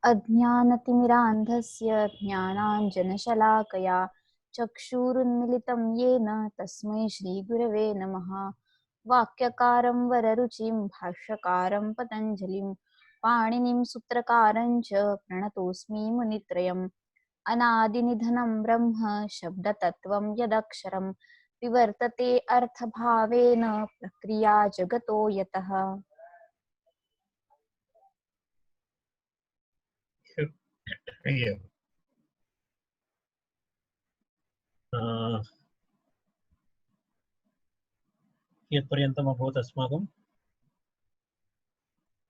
अज्ञानतिमिरान्धस्य ज्ञानाञ्जनशलाकया चक्षुरुन्मिलितं येन तस्मै श्रीगुरवे नमः। वाक्यकारं वररुचिं भाष्यकारं पतञ्जलिं पाणिनिं सूत्रकारं च प्रणतोऽस्मि मुनित्रयम्। अनादिनिधनं ब्रह्म शब्दतत्त्वं यदक्षरं विवर्तते अर्थभावेन प्रक्रिया जगतो यतः। यत्पर्यन्तम् अभवत् अस्माकम्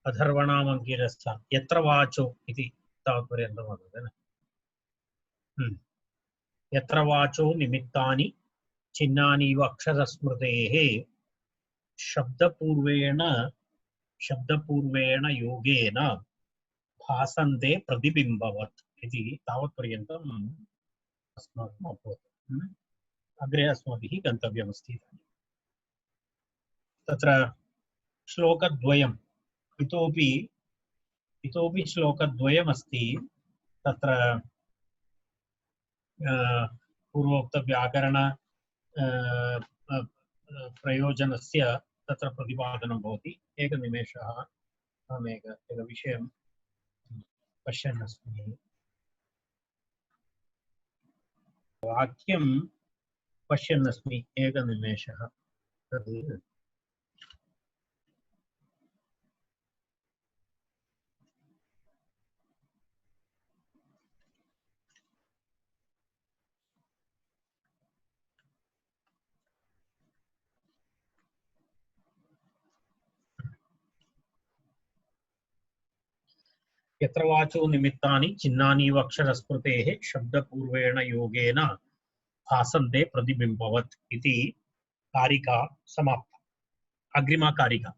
अथर्वणामङ्गिरस्य यत्र वाचो इति तावत्पर्यन्तम् अभवत्। यत्र वाचो निमित्तानि चिह्नानीव अक्षरस्मृतेः शब्दपूर्वेण योगेन भासन्ते प्रतिबिम्बवत् इति तावत्पर्यन्तम् अस्माकम् अभवत्। अग्रे अस्माभिः गन्तव्यमस्ति। तत्र श्लोकद्वयम् इतोपि श्लोकद्वयमस्ति। तत्र पूर्वोक्तव्याकरण प्रयोजनस्य तत्र प्रतिपादनं भवति। एकनिमेषः अहम् एकविषयं पश्यन् अस्मि। वाक्यं पश्यन् अस्मि। एकनिमेषः। यत्र वाचो निमित्तानि चिह्नानीव अक्षरस्मृतेः शब्दपूर्वेण योगेन भासन्ते प्रतिबिम्बवत् इति कारिका समाप्ता। अग्रिमा कारिका।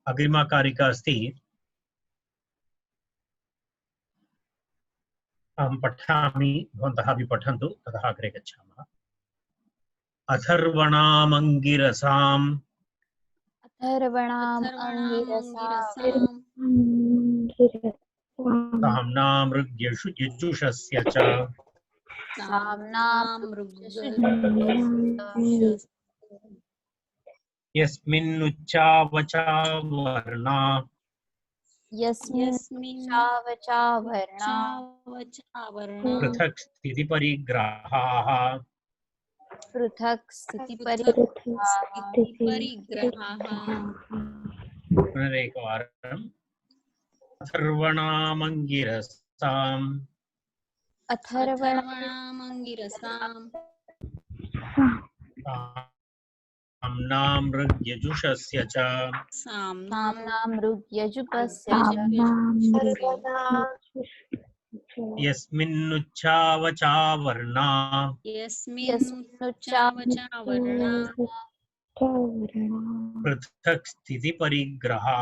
अग्रिमा कारिका अस्ति। अहं पठामि, भवन्तः अपि पठन्तु, ततः अग्रे गच्छामः। अथर्वणामङ्गिरसाम् साम्नां ऋग्यजुषस्य च यस्मिन्नुच्चावचा वर्णा पृथक् स्थितिपरिग्रहाः पुनरेकवारम्। अथर्वणामङ्गिरसाम् साम्नां ऋग्यजुषस्य च यस्मिन्नुच्चावचा वर्णा पृथक् स्थितिपरिग्रहाः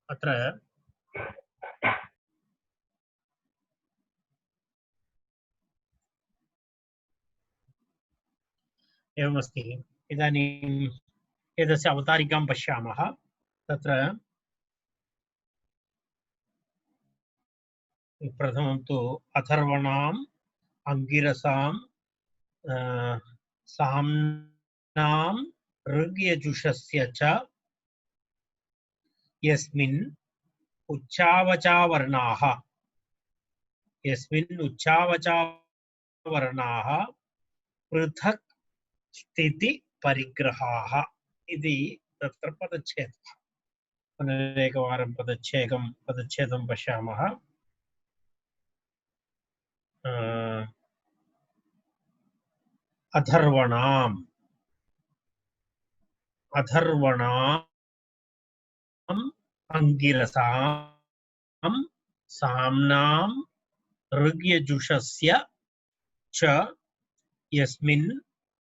अत्र एवमस्ति। इदानीं एतस्य अवतारिकां पश्यामः। तत्र प्रथमं तु अथर्वणाम् अङ्गिरसां साम्नां ऋग्यजुषस्य च यस्मिन् उच्चावचा वर्णाः पृथक् स्थितिपरिग्रहाः इति तत्र पदच्छेदः। पुनरेकवारं पदच्छेदं पश्यामः। अथर्वणाम् अङ्गिरसां साम्नां ऋग्यजुषस्य च यस्मिन्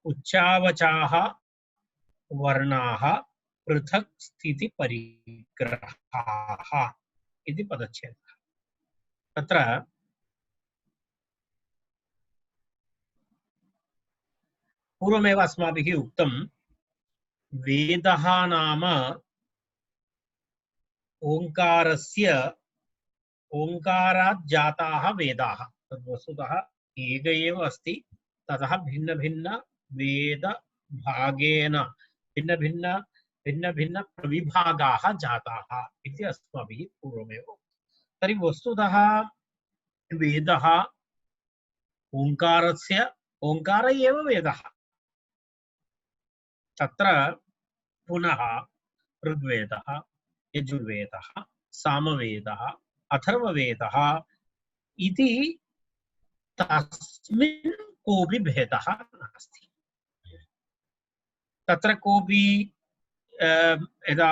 उच्चावचाः वर्णाः पृथक् स्थिति परिग्रहाः इति पदच्छेदः। तत्र पूर्वमेव अस्माभिः उक्तं वेदः नाम ओङ्कारस्य ओङ्कारात् जाताः वेदाः। तद् वस्तुतः एक एव अस्ति, ततः भिन्न भिन्न वेद भागेन भिन्न भिन्न भिन्न भिन्न प्रविभागाः जाताः इति अस्माभिः पूर्वमेव उक्तं। तर्हि वस्तुतः वेदः ओङ्कारस्य ओङ्कार एव वेदः। तत्र पुनः ऋग्वेदः, यजुर्वेदः, सामवेदः, अथर्ववेदः इति तस्मिन् कोऽपि भेदः नास्ति। तत्र कोऽपि यदा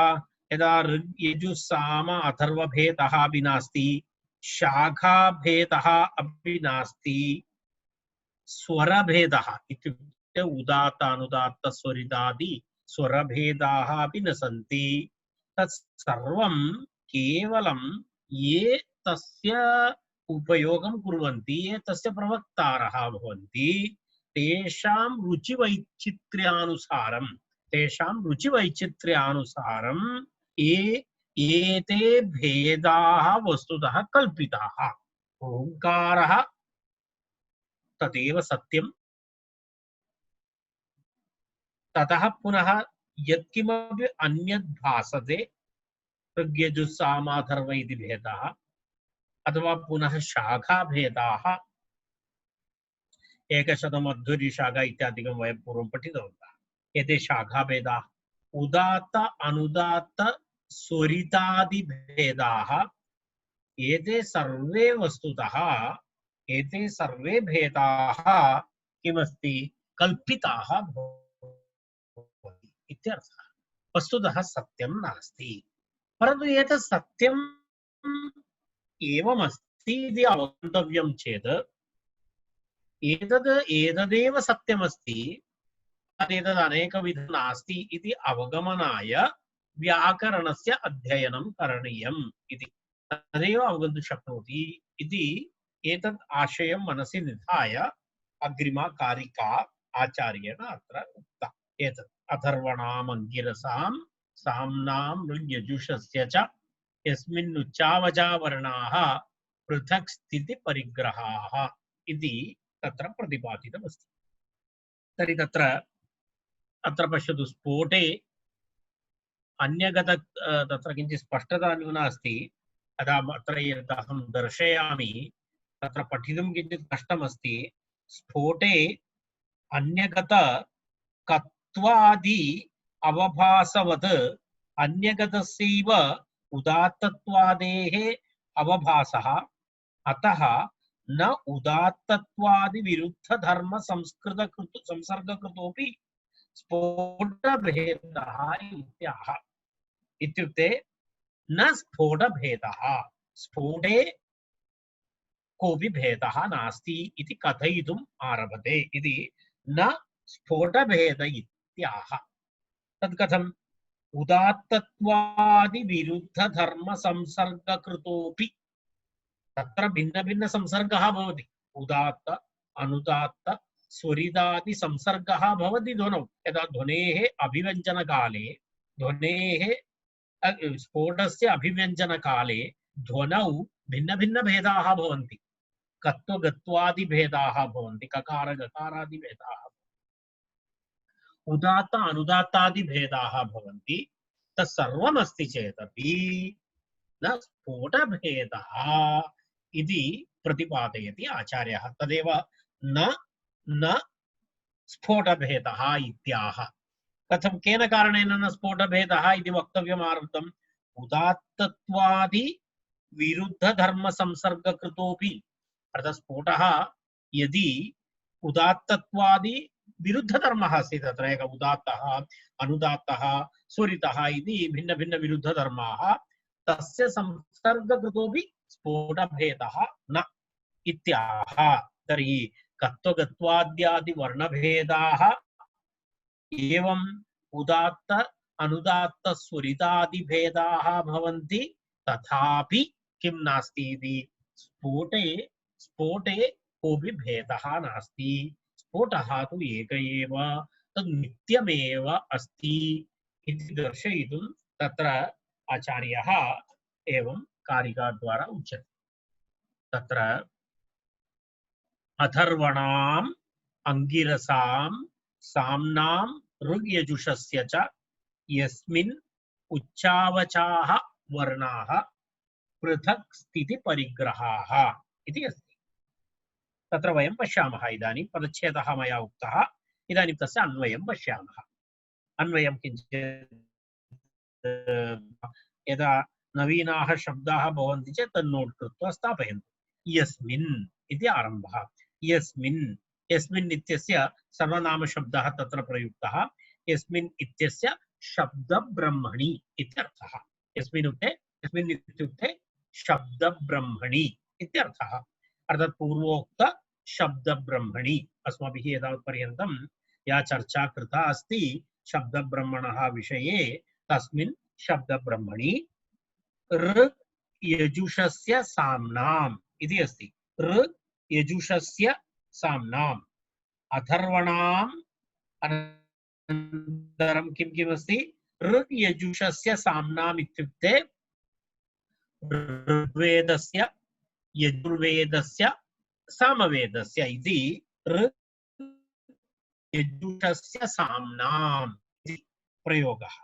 यदा ऋग् यजुः साम अथर्वभेदः अपि नास्ति, शाखाभेदः अपि नास्ति, स्वरभेदः इत्युक्ते उदात्त अनुदात्त स्वरितादि स्वरभेदाः अपि न सन्ति। तत् सर्वं केवलं ये तस्य उपयोगं कुर्वन्ति, ये तस्य प्रवक्तारः भवन्ति, तेषां रुचिवैचित्र्यानुसारं एते भेदाः वस्तुतः कल्पिताः। ओङ्कारः तदेव सत्यं। ततः पुनः यत्किमपि अन्यद् भासते, ऋग्यजुस्सामाथर्व इति भेदाः अथवा पुनः शाखाभेदाः, एकशतमध्वरिशाखा इत्यादिकं वयं पूर्वं पठितवन्तः। एते शाखाभेदाः, उदात्त अनुदात्त स्वरितादिभेदाः, एते सर्वे वस्तुतः एते सर्वे भेदाः किमस्ति, कल्पिताः भवन्ति इत्यर्थः। वस्तुतः सत्यं नास्ति, परन्तु एतत् सत्यम् एवमस्ति इति अवगन्तव्यं चेत् एतदेव सत्यमस्ति, एतद् अनेकविधं नास्ति इति अवगमनाय व्याकरणस्य अध्ययनं करणीयम् इति तदेव अवगन्तुं शक्नोति इति एतत् आशयं मनसि निधाय अग्रिमा कारिका आचार्येण अत्र उक्ता। एतत् अथर्वणाम् अंगिरसां साम्नां ऋग्यजुषस्य च यस्मिन् उच्चावचावर्णाः पृथक् स्थिति परिग्रहाः इति तत्र प्रतिपादितमस्ति। तर्हि अत्र पश्यतु, स्फोटे अन्यगत तत्र किञ्चित् स्पष्टता न्यूना अस्ति। अतः अत्र यत् अहं दर्शयामि तत्र पठितुं किञ्चित् कष्टमस्ति। स्फोटे अन्यगत कत्वादि अवभासवत् अन्यगतस्यैव उदात्तत्वादेः अवभासः, अतः न उदात्तत्वादि विरुद्ध धर्म संसर्गकृतोपि स्फोटभेदः इत्याह। इत्युक्ते न स्फोटभेदः, स्फोटे कोऽपि भेदः नास्ति इति कथयितुम् आरभते इति न स्फोटभेद इत्याह। तत् कथम्? उदात्तत्वादि विरुद्ध धर्म संसर्गकृतोपि, तत्र भिन्न भिन्न संसर्गः भवति। उदात्त अनुदात्त स्वरितादि संसर्गः भवति ध्वनौ। यदा ध्वनेः अभिव्यञ्जनकाले ध्वनेः स्फोटस्य अभिव्यञ्जनकाले ध्वनौ भिन्न भिन्न भेदाः भवन्ति। कत्वगत्वादि भेदाः भवन्ति, ककार गकारादि भेदाः, उदात्त अनुदात्तादि भेदाः भवन्ति। तत्सर्वमस्ति चेदपि न स्फोटभेदः इति प्रतिपादयति आचार्यः। तदेव न स्फोटभेदः इत्याह। कथं, केन कारणेन न स्फोटभेदः इति वक्तव्यम् आरब्धम्? उदात्तत्वादि विरुद्ध धर्म संसर्गकृतोपि, अर्थात् स्फोटः यदि उदात्तत्वादि विरुद्ध धर्मः अस्ति, तत्र एक उदात्तः अनुदात्तः स्वरितः इति भिन्न भिन्न विरुद्ध धर्माः, तस्य संसर्गकृतोपि स्फोटभेदः न इत्याह। तर्हि कत्वगत्वाद्यादि वर्णभेदाः एवं उदात्त अनुदात्तस्वरितादिभेदाः भवन्ति तथापि किं नास्ति इति स्फोटे स्फोटे कोऽपि भेदः नास्ति स्फोटः तु एक एव तद् नित्यमेव अस्ति इति दर्शयितुं तत्र आचार्यः एवं कारिकाद्वारा उच्यते तत्र अथर्वणाम् अंगिरसां साम्नां ऋग्यजुषस्य च यस्मिन् उच्चावचाः वर्णाः पृथक् स्थिति परिग्रहाः इति अस्ति तत्र वयं पश्यामः इदानीं पदच्छेदः मया उक्तः इदानीं तस्य अन्वयं पश्यामः अन्वयं किञ्चित् यदा नवीनाः शब्दाः भवन्ति चेत् तत् नोट् कृत्वा स्थापयन्तु यस्मिन् इति आरम्भः यस्मिन् यस्मिन् इत्यस्य सर्वनामशब्दः तत्र प्रयुक्तः यस्मिन् इत्यस्य शब्दब्रह्मणि इत्यर्थः यस्मिन् इत्युक्ते शब्दब्रह्मणि इत्यर्थः अर्थात् पूर्वोक्त शब्दब्रह्मणि अस्माभिः एतावत्पर्यन्तं या चर्चा कृता अस्ति शब्दब्रह्मणः विषये तस्मिन् शब्दब्रह्मणि ऋक् यजुषस्य साम्नाम् इति अस्ति ऋक् यजुषस्य साम्नाम् अथर्वणाम् अनन्तरं किं किमस्ति ऋक् यजुषस्य साम्नाम् इत्युक्ते ऋग्वेदस्य यजुर्वेदस्य सामवेदस्य इति ऋक् यजुषस्य साम्नाम् इति प्रयोगः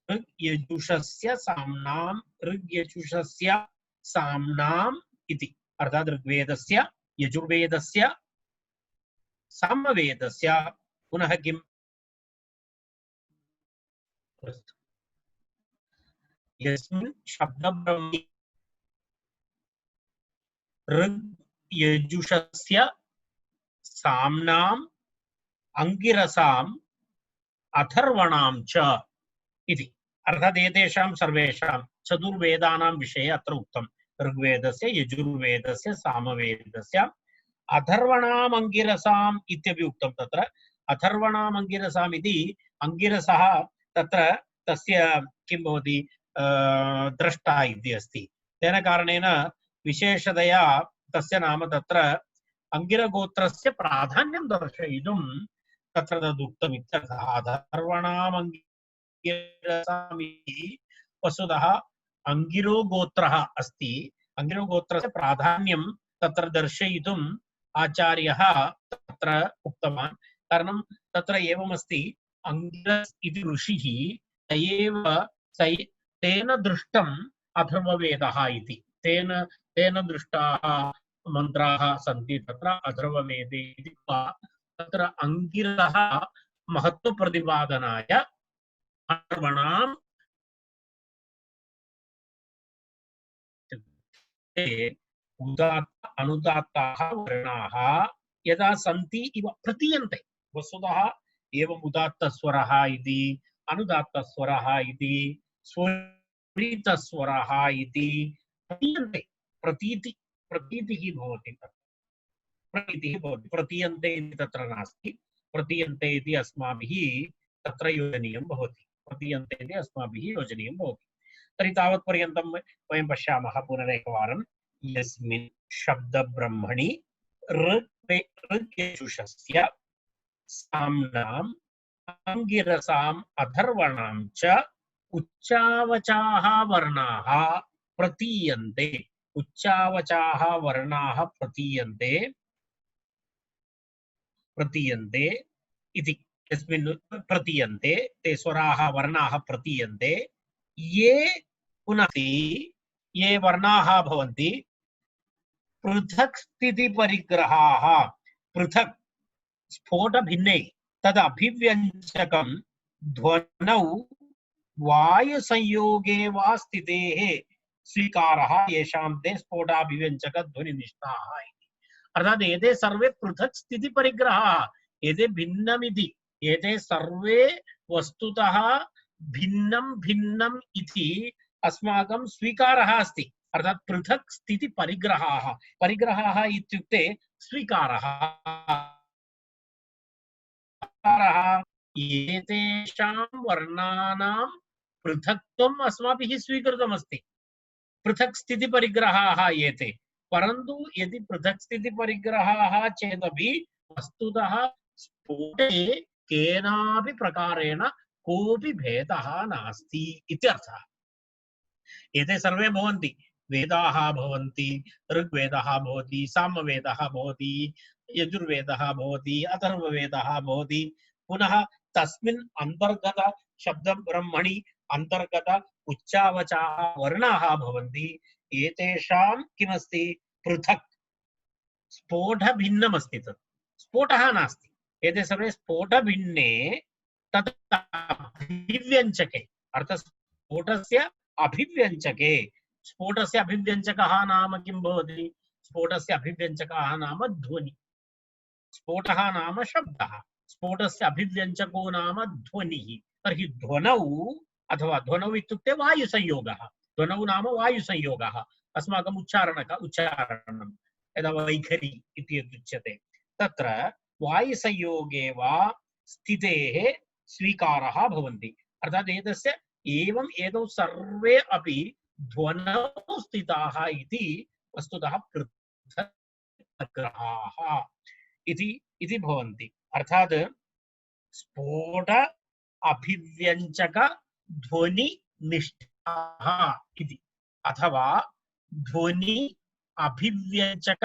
ऋग् यजुषस्य साम्नाम् ऋग् यजुषस्य साम्नाम् इति अर्थात् ऋग्वेदस्य यजुर्वेदस्य सामवेदस्य पुनः किम् यस्मिन् शब्दब्रह्मणि ऋग् यजुषस्य साम्नाम् अंगिरसाम् अथर्वणां च इति अर्थात् एतेषां सर्वेषां चतुर्वेदानां विषये अत्र उक्तं ऋग्वेदस्य यजुर्वेदस्य सामवेदस्य अथर्वणाम् अंगिरसाम् इत्यपि उक्तं तत्र अथर्वणाम् अंगिरसाम् इति अंगिरसः तत्र तस्य किं भवति द्रष्टा इति अस्ति तेन कारणेन विशेषतया तस्य नाम तत्र अंगिरगोत्रस्य प्राधान्यं दर्शयितुं तत्र तदुक्तम् इत्यर्थः अथर्वणाम् अंगिरसाम् इति वस्तुतः अंगिरो गोत्रः अस्ति अंगिरो गोत्रस्य प्राधान्यं तत्र दर्शयितुम् आचार्यः तत्र उक्तवान् कारणं तत्र एवमस्ति अंगिरस् इति ऋषिः तेन दृष्टम् अथर्ववेदः इति तेन दृष्टाः मन्त्राः सन्ति तत्र अथर्ववेदे इति तत्र अंगिरः महत्त्वप्रतिपादनाय अथर्वणाम् उदात्त अनुदात्ताः वर्णाः यदा सन्ति इव प्रतीयन्ते वस्तुतः एवम् उदात्तस्वरः इति अनुदात्तस्वरः इति स्वरितस्वरः इति प्रतीयन्ते प्रतीतिः भवति प्रतीयन्ते इति तत्र नास्ति प्रतीयन्ते इति अस्माभिः तत्र योजनीयं भवति प्रतीयन्ते इति अस्माभिः योजनीयं भवति तर्हि तावत्पर्यन्तं वयं पश्यामः पुनरेकवारं यस्मिन् शब्दब्रह्मणि ऋग् यजुषस्य साम्नाम् अंगिरसाम् अथर्वणां च उच्चावचाः वर्णाः प्रतीयन्ते उच्चावचाः वर्णाः प्रतीयन्ते इति यस्मिन् प्रतीयन्ते ते स्वराः वर्णाः प्रतीयन्ते ये पुनः ये वर्णाः भवन्ति पृथक् स्थिति परिग्रहाः पृथक् स्फोट भिन्ने तद अभिव्यञ्जकं ध्वनौ वायु संयोगे वा स्थितेः स्वीकारः येषां ते स्फोटाभिव्यञ्जक ध्वनि निष्ठाः अर्थात् एते सर्वे पृथक् स्थिति परिग्रहाः एते भिन्नमिति एते सर्वे वस्तुतः भिन्नं इति अस्माकं स्वीकारः अस्ति अर्थात् पृथक् स्थिति परिग्रहाः इत्युक्ते स्वीकारः एतेषां वर्णानां पृथक्त्वम् अस्माभिः स्वीकृतमस्ति। पृथक् स्थितिपरिग्रहाः एते, परन्तु यदि पृथक् स्थितिपरिग्रहाः चेदपि वस्तुतः स्फोटे केनापि प्रकारेण कोऽपि भेदः नास्ति इत्यर्थः। एते सर्वे भवन्ति, वेदाः भवन्ति, ऋग्वेदः भवति, सामवेदः भवति, यजुर्वेदः भवति, अथर्ववेदः भवति, पुनः तस्मिन् अन्तर्गत शब्दब्रह्मणि अन्तर्गत उच्चावचाः वर्णाः भवन्ति। एतेषां किमस्ति, पृथक् स्फोटभिन्नमस्ति। तत् स्फोटः नास्ति, एते सर्वे स्फोटभिन्ने तत् अभिव्यञ्जके, अर्थात् स्फोटस्य अभिव्यञ्जके। स्फोटस्य अभिव्यञ्जकः नाम किं भवति? स्फोटस्य अभिव्यञ्जकः नाम ध्वनि, स्फोटः नाम शब्दः, स्फोटस्य अभिव्यञ्जको नाम ध्वनिः। तर्हि ध्वनौ अथवा ध्वनौ इत्युक्ते वायुसंयोगः, ध्वनौ नाम वायुसंयोगः, अस्माकम् उच्चारणं यदा वैखरी इति यदुच्यते, तत्र वायुसंयोगे वा स्थितेः स्वीकारः भवन्ति। अर्थात् एतस्य एवम् एतौ सर्वे अपि ध्वनौ स्थिताः इति वस्तुतः पृथक्ग्रहाः इति भवन्ति। अर्थात् स्फोट अभिव्यञ्जक ध्वनि निष्ठाः इति, अथवा ध्वनि अभिव्यञ्जक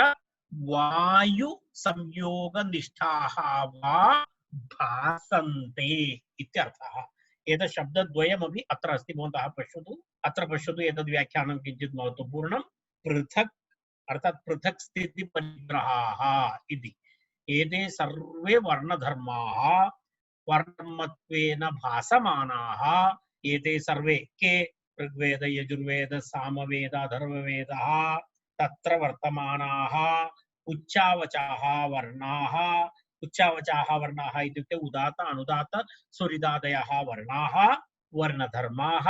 वायु संयोग निष्ठाः वा भासन्ते इत्यर्थः। एतत् शब्दद्वयमपि अत्र अस्ति, भवन्तः पश्यतु, अत्र पश्यतु, एतद् व्याख्यानं किञ्चित् महत्त्वपूर्णं। पृथक् अर्थात् पृथक् स्थितिपरिग्रहाः इति, एते सर्वे वर्णधर्माः वर्णधर्मत्वेन भासमानाः। एते सर्वे के? ऋग्वेद, यजुर्वेद, सामवेद, अथर्ववेदः, तत्र वर्तमानाः उच्चावचाः वर्णाः। उच्चावचाः वर्णाः इत्युक्ते उदात्त अनुदात्त स्वरिदादयः वर्णाः, वर्णधर्माः,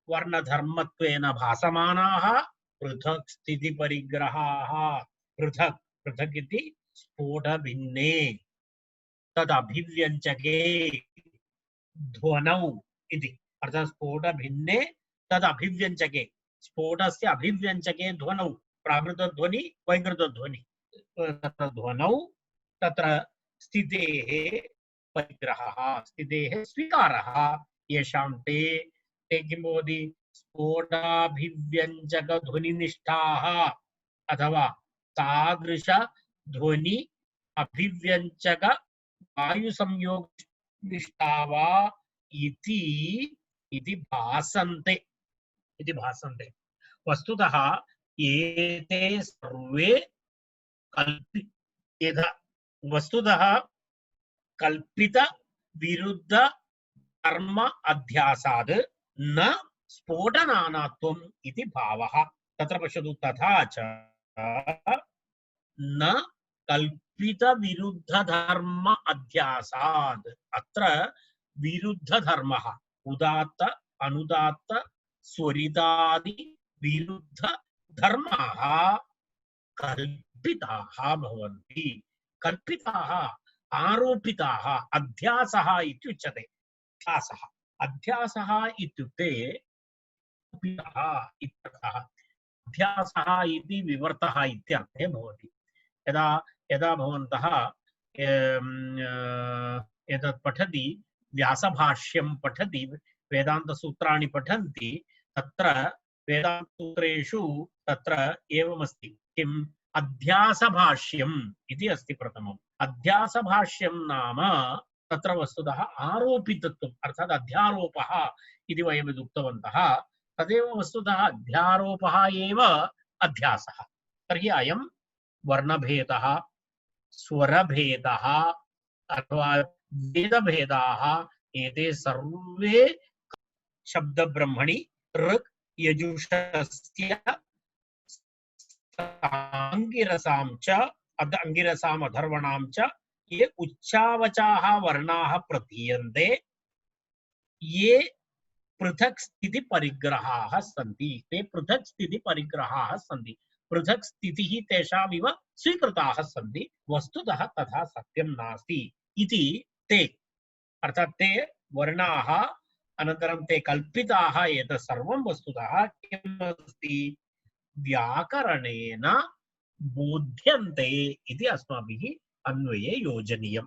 वर्णधर्मत्वेन भासमानाः, पृथक् स्थितिपरिग्रहाः। पृथक् पृथक् इति स्फोटभिन्ने तदभिव्यञ्जके ध्वनौ इति, अर्थात् स्फोटभिन्ने तदभिव्यञ्जके, स्फोटस्य अभिव्यञ्जके ध्वनौ, प्राकृतध्वनि वैकृतध्वनि, तत्र ध्वनौ तत्र स्थितेः परिग्रहः, स्थितेः स्वीकारः, येषां ते किं भवति? स्फोटाभिव्यञ्जकध्वनिनिष्ठाः अथवा तादृश ध्वनि अभिव्यञ्जक वायुसंयोग निष्ठा वा इति भासन्ते वस्तुतः एते सर्वे वस्तुतः कल्पित विरुद्ध कर्म अध्यासाद् न स्फोटनानात्वम् इति भावः। तत्र पश्यतु, तथा च न कल्पित विरुद्ध धर्म अध्यासाद्, अत्र विरुद्ध धर्मः उदात्त अनुदात्त स्वरितादि विरुद्ध धर्माः कल्पिताः भवन्ति। कल्पिताः, आरोपिताः, अध्यासः इत्युच्यते। अध्यासः इत्युक्ते अध्यासः इति विवर्तः इत्यर्थे भवति। यदा यदा भवन्तः एतत् पठति, व्यासभाष्यं पठति, वेदान्तसूत्राणि पठन्ति, तत्र वेदान्तसूत्रेषु तत्र एवमस्ति, किम्? अध्यासभाष्यम् इति अस्ति प्रथमम्। अध्यासभाष्यं नाम तत्र वस्तुतः आरोपितत्वम्, अर्थात् अध्यारोपः इति वयं यदुक्तवन्तः, तदेव वस्तुतः अध्यारोपः एव अध्यासः। तर्हि अयं वर्णभेदः, स्वरभेदः अथवा वेदभेदाः, एते सर्वे शब्दब्रह्मणि ऋक् यजुषस्य अंगिरसां च अंगिरसाम् अथर्वणां च ये उच्चावचाः वर्णाः प्रतीयन्ते, ये पृथक् स्थिति परिग्रहाः सन्ति, ते पृथक् स्थिति परिग्रहाः सन्ति, पृथक् स्थितिः तेषामिव स्वीकृताः सन्ति, वस्तुतः तथा सत्यं नास्ति इति ते अर्थात् ते वर्णाः अनन्तरं ते कल्पिताः एतत् सर्वं वस्तुतः किम् अस्ति व्याकरणेन बोध्यन्ते इति अस्माभिः अन्वये योजनीयम्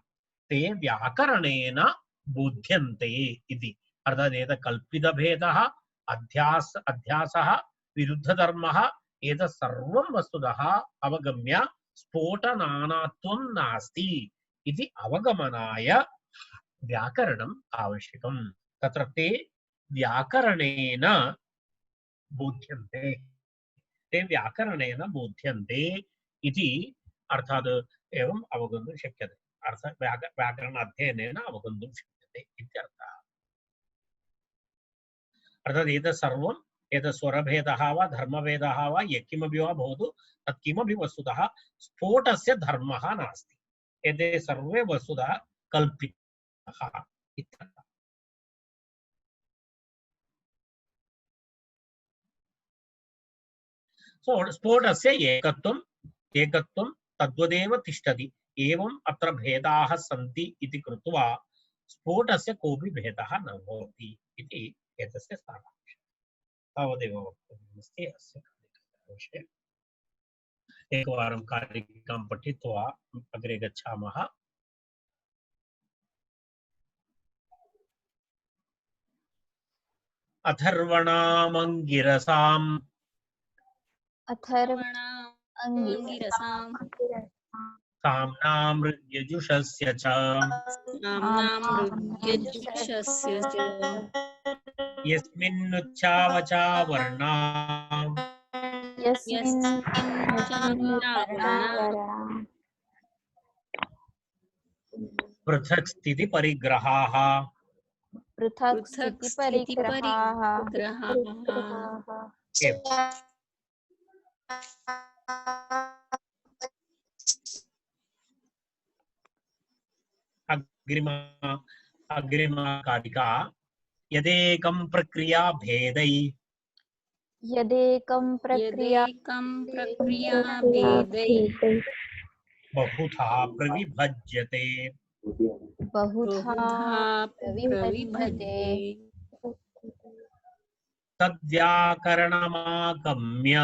ते व्याकरणेन बोध्यन्ते इति अर्थात् एतत् कल्पितभेदः अध्यासः विरुद्धधर्मः एतत् सर्वं वस्तुतः अवगम्य स्फोटनानात्वं नास्ति इति अवगमनाय व्याकरणम् आवश्यकम् तत्र ते व्याकरणेन बोध्यन्ते ते व्याकरणेन बोध्यन्ते इति अर्थात् एवम् अवगन्तुं शक्यते अर्थात् व्याकरण अध्ययनेन अवगन्तुं शक्यते इत्यर्थः अर्थात् एतत् सर्वम् एतत् स्वरभेदः वा धर्मभेदः वा यत्किमपि वा भवतु तत्किमपि वस्तुतः स्फोटस्य धर्मः नास्ति एते सर्वे वस्तुतः कल्पिताः इत्यर्थः स्फोटस्य एकत्वं तद्वदेव तिष्ठति एवम् अत्र भेदाः सन्ति इति कृत्वा स्फोटस्य कोऽपि भेदः न भवति इति एतस्य सारांशः तावदेव वक्तव्यमस्ति अस्य विषये एकवारं कारिकां पठित्वा अग्रे गच्छामः अथर्वणामङ्गिरसाम् साम्नामृग्यजुषस्य च यस्मिन्नुच्चावचा वर्णा पृथक् स्थिति परिग्रहाः अग्रिमा कारिका यदेकं प्रक्रिया भेदै बहुधा प्रविभज्यते तद्व्याकरणमागम्य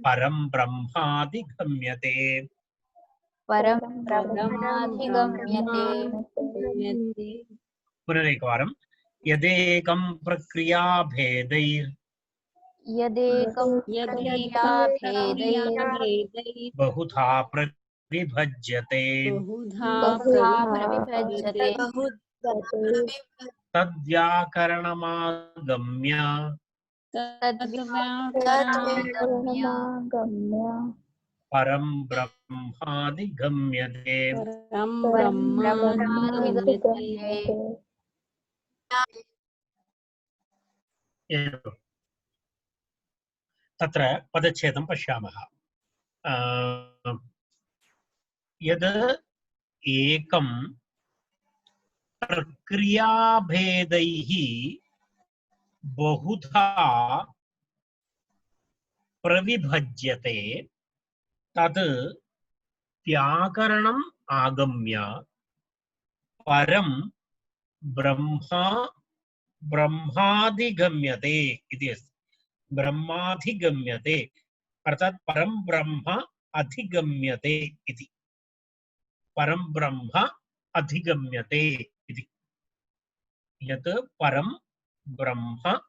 परं ब्रह्माधिगम्यते पुनरेकवारं यदेकं प्रक्रिया भेदैर् बहुधा प्रविभज्यते तद्व्याकरणमागम्य परं ब्रह्माधिगम्यते तत्र पदच्छेदं पश्यामः यद् एकं प्रक्रियाभेदैः बहुधा प्रविभज्यते तद् व्याकरणम् आगम्य परं ब्रह्माधिगम्यते इति अस्ति ब्रह्माधिगम्यते अर्थात परं ब्रह्म अधिगम्यते इति परं ब्रह्म अधिगम्यते इति यत् परं ब्रह्म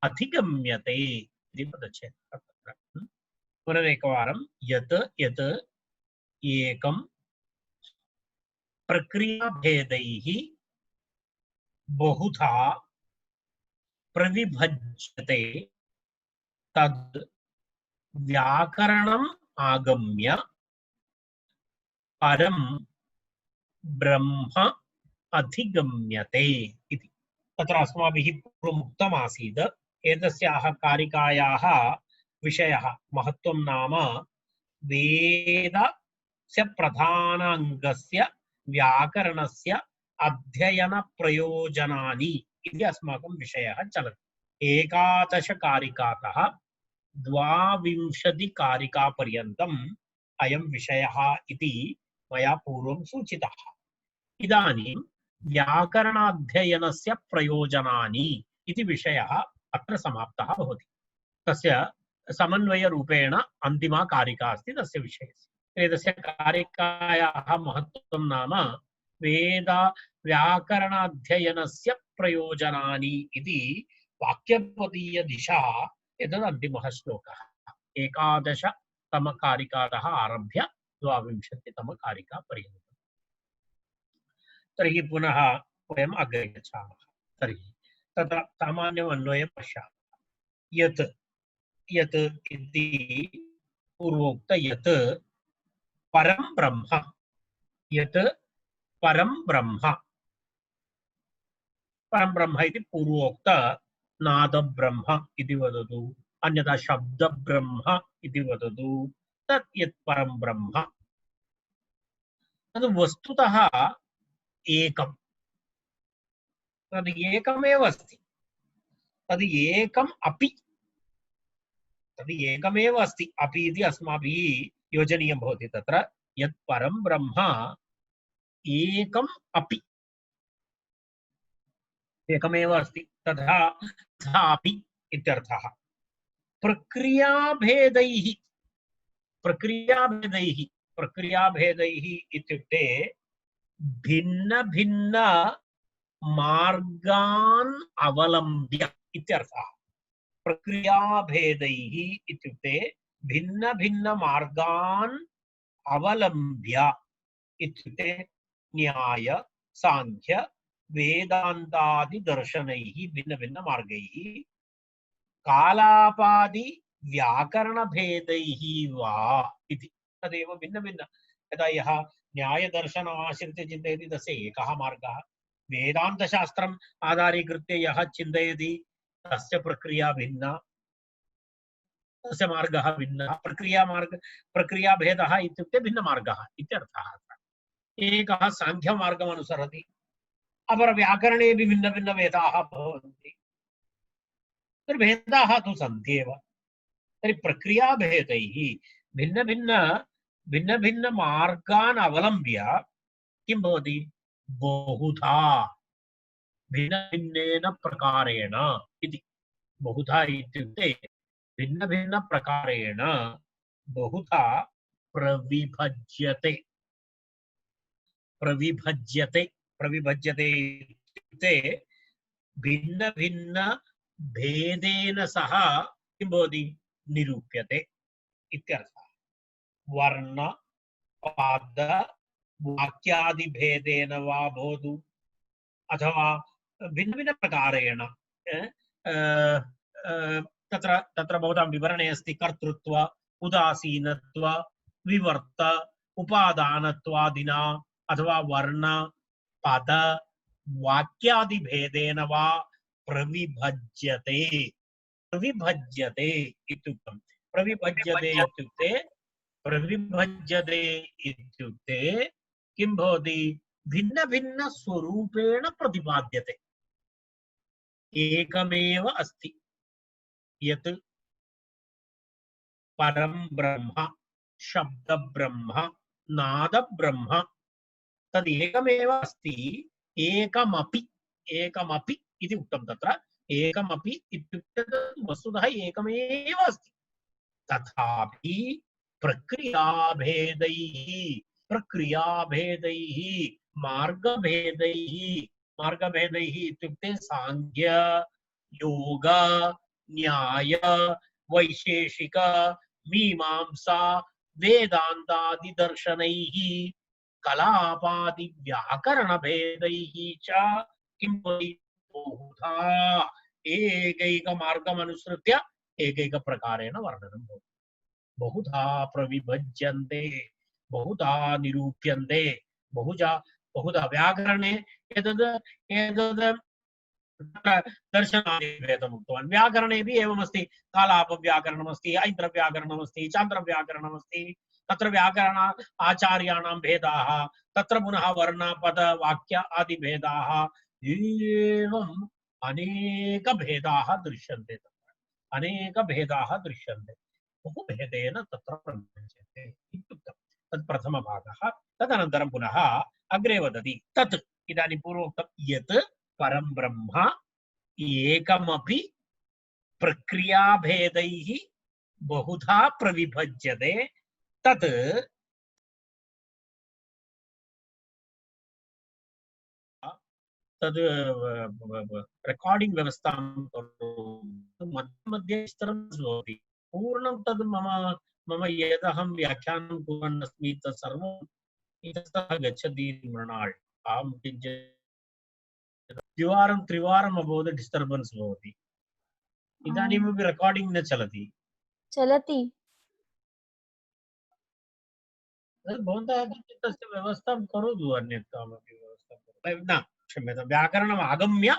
अधिगम्यते इति पदच्छेदः पुनरेकवारं यत् एकं प्रक्रियाभेदैः बहुधा प्रविभज्यते तद् व्याकरणम् आगम्य परं ब्रह्म अधिगम्यते इति तत्र अस्माभिः पूर्वमुक्तमासीत् एतस्याः कारिकायाः विषयः महत्त्वं नाम वेदस्य प्रधानाङ्गस्य व्याकरणस्य अध्ययनप्रयोजनानि इति अस्माकं विषयः चलति 11 कारिकातः 22 कारिकापर्यन्तं अयं विषयः इति मया पूर्वं सूचितः। इदानीं व्याकरणाध्ययनस्य प्रयोजनानि इति विषयः अत्र समाप्तः भवति। तस्य समन्वयरूपेण अन्तिमा कारिका अस्ति तस्य विषयस्य। एतस्य कारिकायाः महत्त्वं नाम वेद व्याकरणाध्ययनस्य प्रयोजनानि इति वाक्यपदीयदिशा एतद् अन्तिमः श्लोकः। 11तमकारिकातः आरभ्य 22तमकारिकापर्यन्तम्। तर्हि पुनः वयम् अग्रे गच्छामः। तर्हि तत्र सामान्यम् अन्वयं पश्यामः। यत् यत् इति पूर्वोक्त यत् परं ब्रह्म, यत् परं ब्रह्म, परं ब्रह्म इति पूर्वोक्त नादब्रह्म इति वदतु, अन्यथा शब्दब्रह्म इति वदतु, तत् यत् परं ब्रह्म तद् वस्तुतः एकं, तद् एकमेव अस्ति, तद् एकम् अपि, तद् एकमेव अस्ति, अपि इति अस्माभिः योजनीयं भवति। तत्र यत् परं ब्रह्म एकम् अपि, एकमेव अस्ति, तथापि इत्यर्थः। प्रक्रियाभेदैः, प्रक्रियाभेदैः, प्रक्रियाभेदैः इत्युक्ते भिन्न भिन्न मार्गान् अवलम्ब्य इत्यर्थः। प्रक्रियाभेदैः इत्युक्ते भिन्न भिन्न मार्गान् अवलम्ब्य इत्युक्ते न्याय सांख्य वेदान्तादि दर्शनैः भिन्न भिन्न मार्गैः कालापादि व्याकरण भेदैः वा इति। तदेव भिन्न भिन्न, यदा यः न्याय दर्शन आश्रित्य चिन्तयति तस्य एकः मार्गः, वेदान्तशास्त्रम् आधारीकृत्य यः चिन्तयति तस्य प्रक्रिया भिन्ना, तस्य मार्गः भिन्नः। प्रक्रियाभेदः इत्युक्ते भिन्नमार्गः इत्यर्थः। एकः साङ्ख्यमार्गम् अनुसरति, अपरव्याकरणेऽपि भिन्न भिन्न वेदाः भवन्ति, तर्हि भेदाः तु सन्ति एव। तर्हि प्रक्रियाभेदैः भिन्न भिन्न मार्गान् अवलम्ब्य किं भवति, बहुधा भिन्न भिन्नेन प्रकारेण इति। बहुधा इत्युक्ते भिन्न भिन्न प्रकारेण बहुधा प्रविभज्यते, प्रविभज्यते, प्रविभज्यते इत्युक्ते भिन्न भिन्न भेदेन सह किं भवति, निरूप्यते इत्यर्थः। वर्ण पद वाक्यादि भेदेन वा भवतु अथवा भिन्न भिन्न प्रकारेण तत्र तत्र भवतां विवरणे अस्ति कर्तृत्व उदासीनत्व विवर्त उपादानत्वादिना अथवा वर्ण पद वाक्यादि भेदेन वा प्रविभज्यते, प्रविभज्यते इत्युक्तं। प्रविभज्यते इत्युक्ते, प्रविभज्यते इत्युक्ते किं भवति, भिन्न भिन्न स्वरूपेण प्रतिपाद्यते। एकमेव अस्ति यत् परं ब्रह्म, शब्द ब्रह्म, नाद ब्रह्म, तद् एकमेव अस्ति, एकमपि, एकमपि इति उक्तं। तत्र एकमपि इत्युक्ते वस्तुतः एकमेव अस्ति, तथापि प्रक्रियाभेदैः, प्रक्रियाभेदैः मार्गभेदैः, मार्गभेदैः इत्युक्ते सांख्य योग न्याय वैशेषिक मीमांसा वेदान्तादि दर्शनैः कलापादि व्याकरण भेदैः च किं भवति, बहुधा एकैक मार्गमनुसृत्य एकैक प्रकारेण वर्णनं भवति। बहुधा प्रविभज्यन्ते, बहुधा निरूप्यन्ते, बहुधा व्याकरणे एतद् दर्शनादिभेदम् उक्तवान्। व्याकरणेपि एवमस्ति, कालापव्याकरणमस्ति, ऐन्द्रव्याकरणमस्ति, चान्द्रव्याकरणमस्ति, तत्र व्याकरण आचार्याणां भेदाः, तत्र पुनः वर्ण पद वाक्य आदि भेदाः, एवम् अनेक भेदाः दृश्यन्ते, तत्र अनेक भेदाः दृश्यन्ते। बहुभेदेन तत्र प्रयुज्यते इत्युक्तं। तत् प्रथमभागः। तदनन्तरं पुनः अग्रे वदति तत् इदानीं पूर्वोक्तं यत् परं ब्रह्म एकमपि प्रक्रियाभेदैः बहुधा प्रविभज्यते तत् तद् रेकार्डिंग व्यवस्थां मध्ये मध्ये डिस्टर्बेन्स् भवति पूर्णं तद् मम मम यदहं व्याख्यानं कुर्वन् अस्मि तत् सर्वम् इतस्ततः गच्छति मृणाल् अहं किञ्चित् द्विवारं त्रिवारम् अभवत् डिस्टर्बेन्स् भवति इदानीमपि रेकार्डिंग न चलति चलति भवन्तः किञ्चित् तस्य व्यवस्थां करोतु अन्यत् कामपि व्यवस्थां करोतु न क्षम्यतां व्याकरणम् आगम्य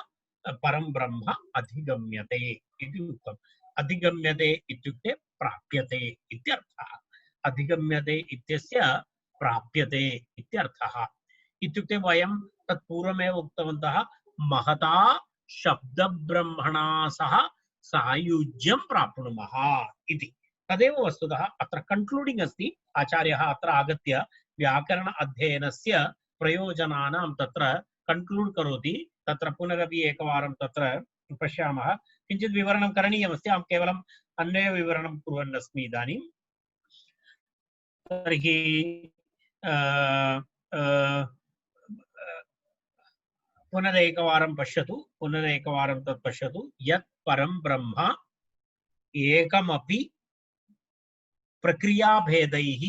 परं ब्रह्म अधिगम्यते इति उक्तम् अधिगम्यते इत्युक्ते प्राप्यते इत्यर्थः अधिगम्यते इत्यस्य प्राप्यते इत्यर्थः इत्युक्ते वयं तत् पूर्वमेव उक्तवन्तः महता शब्दब्रह्मणा सह सायुज्यं प्राप्नुमः इति तदेव वस्तुतः अत्र कन्क्लूडिंग अस्ति आचार्यः अत्र आगत्य व्याकरण अध्ययनस्य प्रयोजनानां तत्र कन्क्लूड् करोति तत्र पुनरपि एकवारं तत्र पश्यामः किञ्चित् विवरणं करणीयमस्ति अहं केवलम् अन्य विवरणं कुर्वन् अस्मि इदानीं तर्हि पुनरेकवारं पश्यतु पुनरेकवारं तत् पश्यतु यत् परं ब्रह्म एकमपि प्रक्रियाभेदैः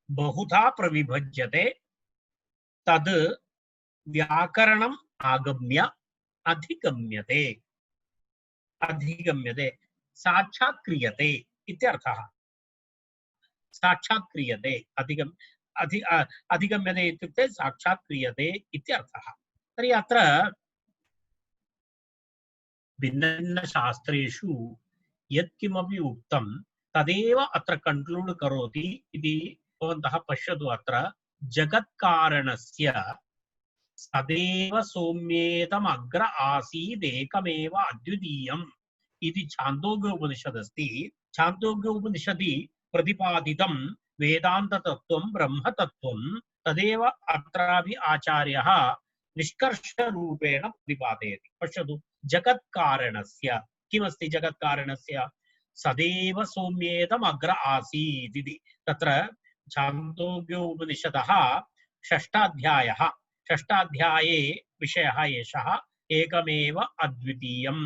बहुधा प्रविभज्यते तद् व्याकरणम् आगम्य अधिगम्यते अधिगम्यते साक्षात् क्रियते इत्यर्थः साक्षात् क्रियते अधिगम्यते इत्युक्ते साक्षात् क्रियते इत्यर्थः तर्हि अत्र भिन्नभिन्नशास्त्रेषु यत्किमपि उक्तं तदेव अत्र कन्क्लूड् करोति इति भवन्तः पश्यतु अत्र जगत्कारणस्य सदैव सौम्येदम् अग्र आसीदेकमेव अद्वितीयम् इति छान्दोग्य उपनिषदस्ति छान्दोग्य उपनिषदि प्रतिपादितं वेदान्ततत्त्वं ब्रह्मतत्त्वं तदेव अत्रापि आचार्यः निष्कर्षरूपेण प्रतिपादयति पश्यतु जगत्कारणस्य किमस्ति जगत्कारणस्य सदैव सौम्येदम् अग्र आसीत् इति तत्र छान्दोग्य उपनिषदः षष्ठाध्याये विषयः एषः एकमेव अद्वितीयम्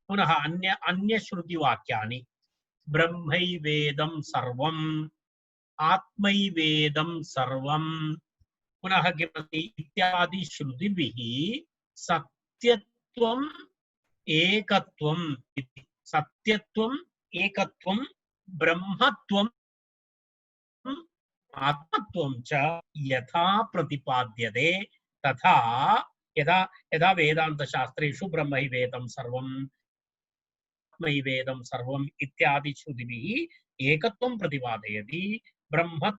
पुनः अन्यश्रुतिवाक्यानि ब्रह्मैवेदं सर्वम् आत्मैवेदं सर्वम् पुनः किमस्ति इत्यादि श्रुतिभिः सत्यत्वम् एकत्वम् इति सत्यत्वम् एकत्वं ब्रह्मत्वम् आत्मत्वं च यथा प्रतिपाद्यते तथा यदा यदा वेदान्तशास्त्रेषु ब्रह्मैवेदं सर्वम् आत्मैवेदं सर्वम् इत्यादि श्रुतिभिः एकत्वं प्रतिपादयति ब्रह्म